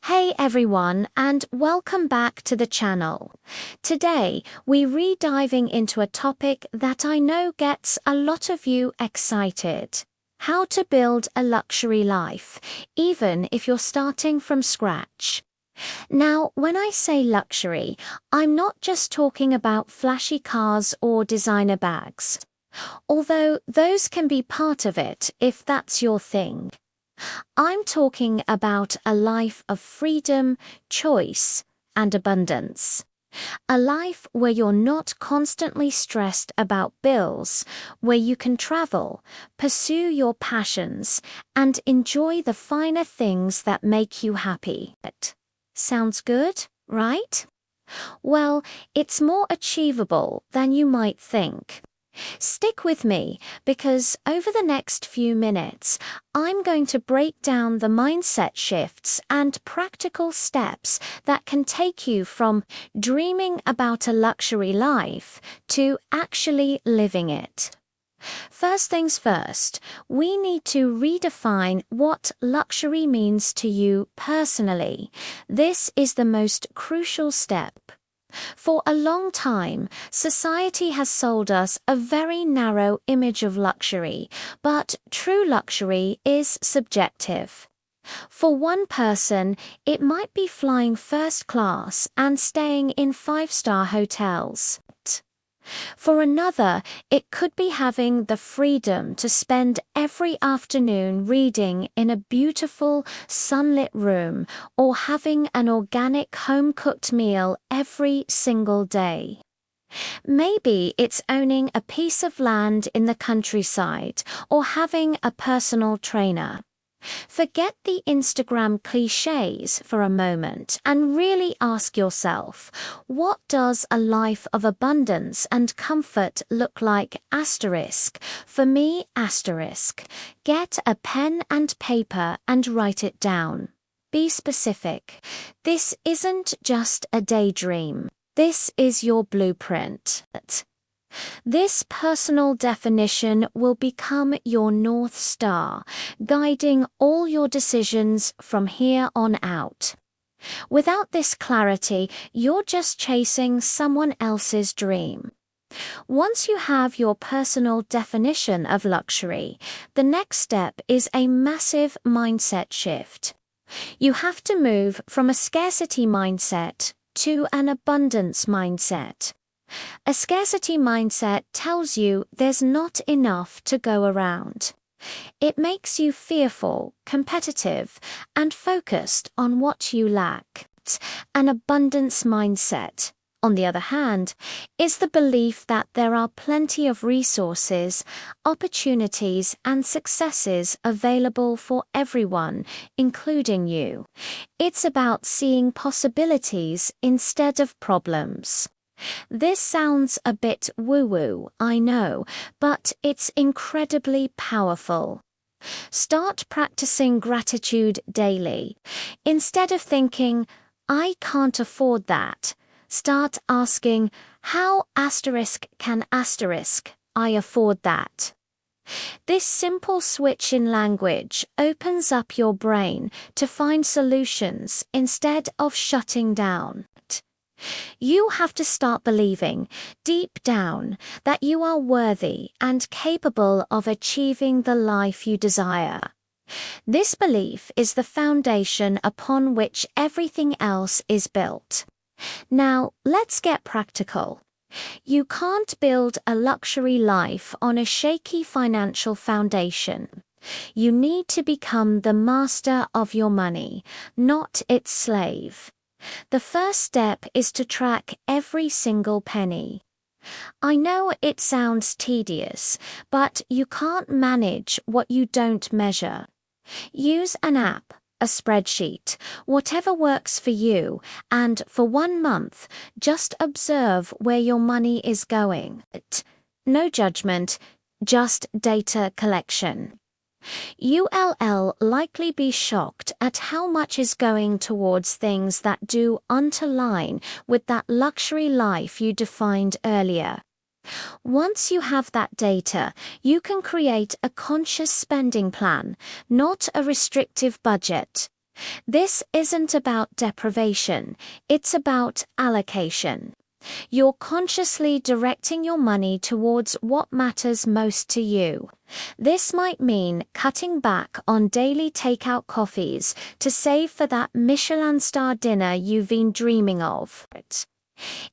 Hey everyone, and welcome back to the channel. Today, we're re-diving into a topic that I know gets a lot of you excited. How to build a luxury life, even if you're starting from scratch. Now, when I say luxury, I'm not just talking about flashy cars or designer bags. Although those can be part of it if that's your thing. I'm talking about a life of freedom, choice, and abundance. A life where you're not constantly stressed about bills, where you can travel, pursue your passions, and enjoy the finer things that make you happy. Sounds good, right? Well, it's more achievable than you might think. Stick with me, because over the next few minutes, I'm going to break down the mindset shifts and practical steps that can take you from dreaming about a luxury life to actually living it. First things first, we need to redefine what luxury means to you personally. This is the most crucial step. For a long time, society has sold us a very narrow image of luxury, but true luxury is subjective. For one person, it might be flying first class and staying in five-star hotels. For another, it could be having the freedom to spend every afternoon reading in a beautiful, sunlit room or having an organic home-cooked meal every single day. Maybe it's owning a piece of land in the countryside or having a personal trainer. Forget the Instagram cliches for a moment and really ask yourself, what does a life of abundance and comfort look like? For me, Get a pen and paper and write it down. Be specific. This isn't just a daydream. This is your blueprint. This personal definition will become your North Star, guiding all your decisions from here on out. Without this clarity, you're just chasing someone else's dream. Once you have your personal definition of luxury, the next step is a massive mindset shift. You have to move from a scarcity mindset to an abundance mindset. A scarcity mindset tells you there's not enough to go around. It makes you fearful, competitive, and focused on what you lack. An abundance mindset, on the other hand, is the belief that there are plenty of resources, opportunities, and successes available for everyone, including you. It's about seeing possibilities instead of problems. This sounds a bit woo-woo, I know, but it's incredibly powerful. Start practicing gratitude daily. Instead of thinking, I can't afford that, start asking, how can I afford that? This simple switch in language opens up your brain to find solutions instead of shutting down. You have to start believing, deep down, that you are worthy and capable of achieving the life you desire. This belief is the foundation upon which everything else is built. Now, let's get practical. You can't build a luxury life on a shaky financial foundation. You need to become the master of your money, not its slave. The first step is to track every single penny. I know it sounds tedious, but you can't manage what you don't measure. Use an app, a spreadsheet, whatever works for you, and for 1 month, just observe where your money is going. No judgment, just data collection. You'll likely be shocked at how much is going towards things that do align with that luxury life you defined earlier. Once you have that data, you can create a conscious spending plan, not a restrictive budget. This isn't about deprivation, it's about allocation. You're consciously directing your money towards what matters most to you. This might mean cutting back on daily takeout coffees to save for that Michelin star dinner you've been dreaming of.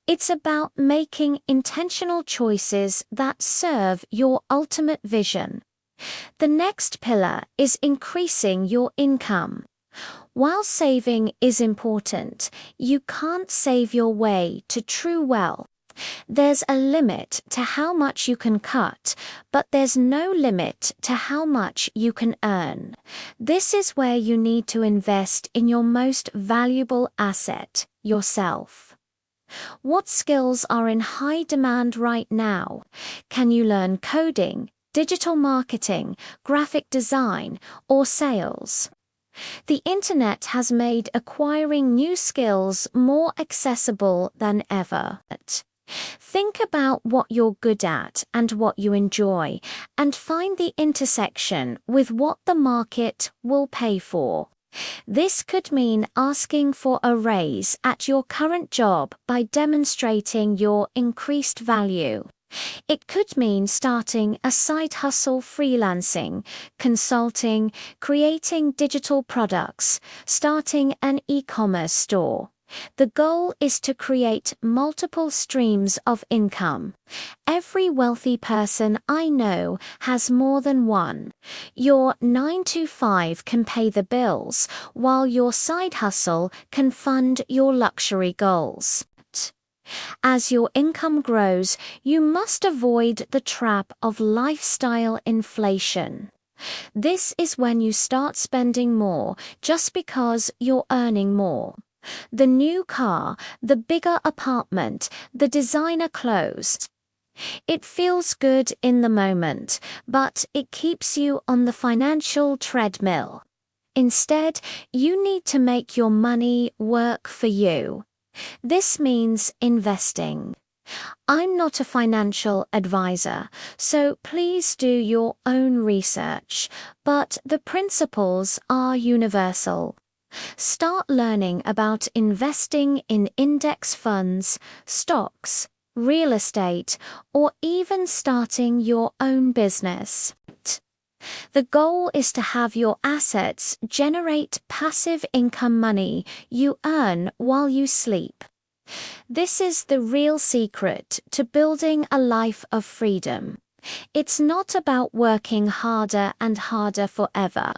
It's about making intentional choices that serve your ultimate vision. The next pillar is increasing your income. While saving is important, you can't save your way to true wealth. There's a limit to how much you can cut, but there's no limit to how much you can earn. This is where you need to invest in your most valuable asset, yourself. What skills are in high demand right now? Can you learn coding, digital marketing, graphic design, or sales? The internet has made acquiring new skills more accessible than ever. Think about what you're good at and what you enjoy, and find the intersection with what the market will pay for. This could mean asking for a raise at your current job by demonstrating your increased value. It could mean starting a side hustle, freelancing, consulting, creating digital products, starting an e-commerce store. The goal is to create multiple streams of income. Every wealthy person I know has more than one. Your 9-to-5 can pay the bills, while your side hustle can fund your luxury goals. As your income grows, you must avoid the trap of lifestyle inflation. This is when you start spending more just because you're earning more. The new car, the bigger apartment, the designer clothes. It feels good in the moment, but it keeps you on the financial treadmill. Instead, you need to make your money work for you. This means investing. I'm not a financial advisor, so please do your own research, but the principles are universal. Start learning about investing in index funds, stocks, real estate, or even starting your own business. The goal is to have your assets generate passive income money you earn while you sleep. This is the real secret to building a life of freedom. It's not about working harder and harder forever.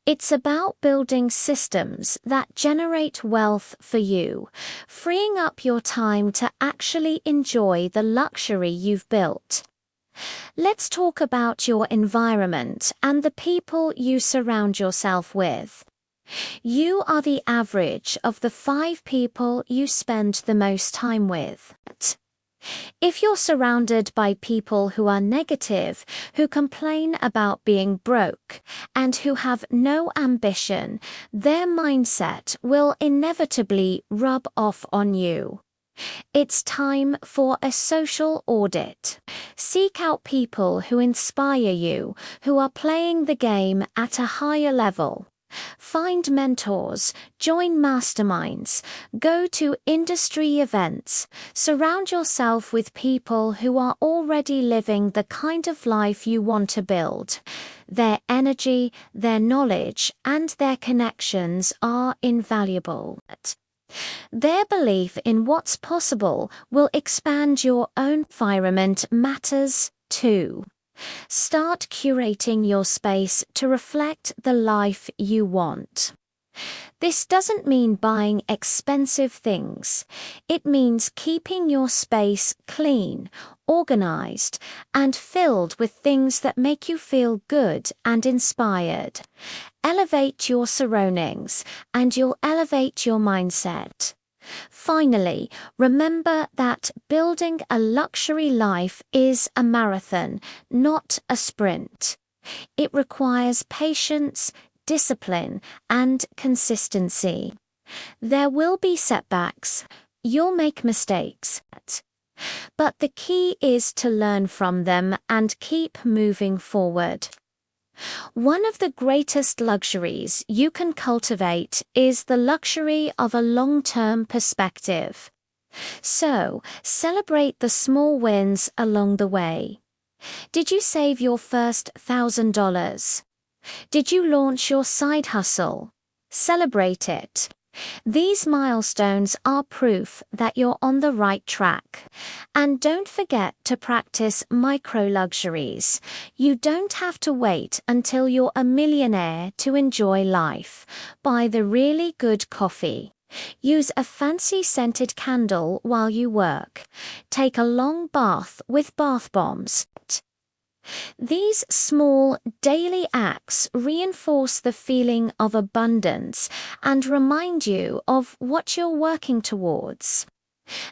It's about building systems that generate wealth for you, freeing up your time to actually enjoy the luxury you've built. Let's talk about your environment and the people you surround yourself with. You are the average of the 5 people you spend the most time with. If you're surrounded by people who are negative, who complain about being broke, and who have no ambition, their mindset will inevitably rub off on you. It's time for a social audit. Seek out people who inspire you, who are playing the game at a higher level. Find mentors, join masterminds, go to industry events, surround yourself with people who are already living the kind of life you want to build. Their energy, their knowledge, and their connections are invaluable. Their belief in what's possible will expand your own environment matters too. Start curating your space to reflect the life you want. This doesn't mean buying expensive things. It means keeping your space clean, organized, and filled with things that make you feel good and inspired. Elevate your surroundings, and you'll elevate your mindset. Finally, remember that building a luxury life is a marathon, not a sprint. It requires patience, discipline, and consistency. There will be setbacks. You'll make mistakes. But the key is to learn from them and keep moving forward. One of the greatest luxuries you can cultivate is the luxury of a long-term perspective. So, celebrate the small wins along the way. Did you save your first $1,000? Did you launch your side hustle? Celebrate it. These milestones are proof that you're on the right track. And don't forget to practice micro-luxuries. You don't have to wait until you're a millionaire to enjoy life. Buy the really good coffee. Use a fancy scented candle while you work. Take a long bath with bath bombs. These small, daily acts reinforce the feeling of abundance and remind you of what you're working towards.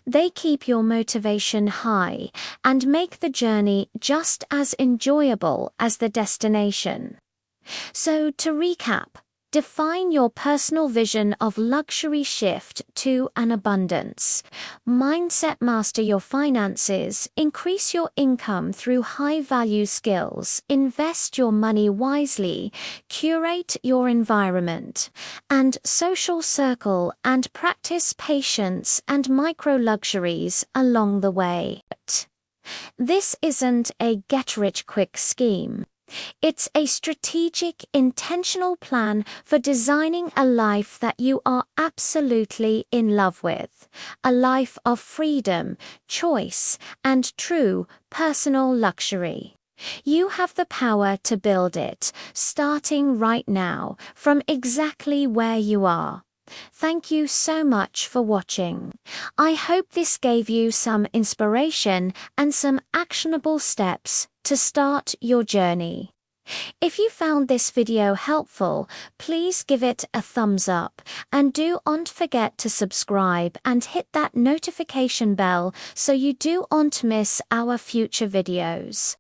They keep your motivation high and make the journey just as enjoyable as the destination. So, to recap, define your personal vision of luxury shift to an abundance. Mindset master your finances, increase your income through high-value skills, invest your money wisely, curate your environment, and social circle and practice patience and micro-luxuries along the way. This isn't a get-rich-quick scheme. It's a strategic, intentional plan for designing a life that you are absolutely in love with. A life of freedom, choice, and true personal luxury. You have the power to build it, starting right now, from exactly where you are. Thank you so much for watching. I hope this gave you some inspiration and some actionable steps to start your journey. If you found this video helpful, please give it a thumbs up and do not forget to subscribe and hit that notification bell so you do not miss our future videos.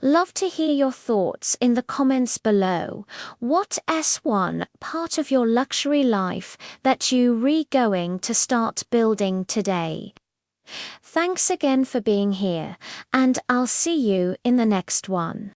Love to hear your thoughts in the comments below. What S1 part of your luxury life that you going to start building today? Thanks again for being here, and I'll see you in the next one.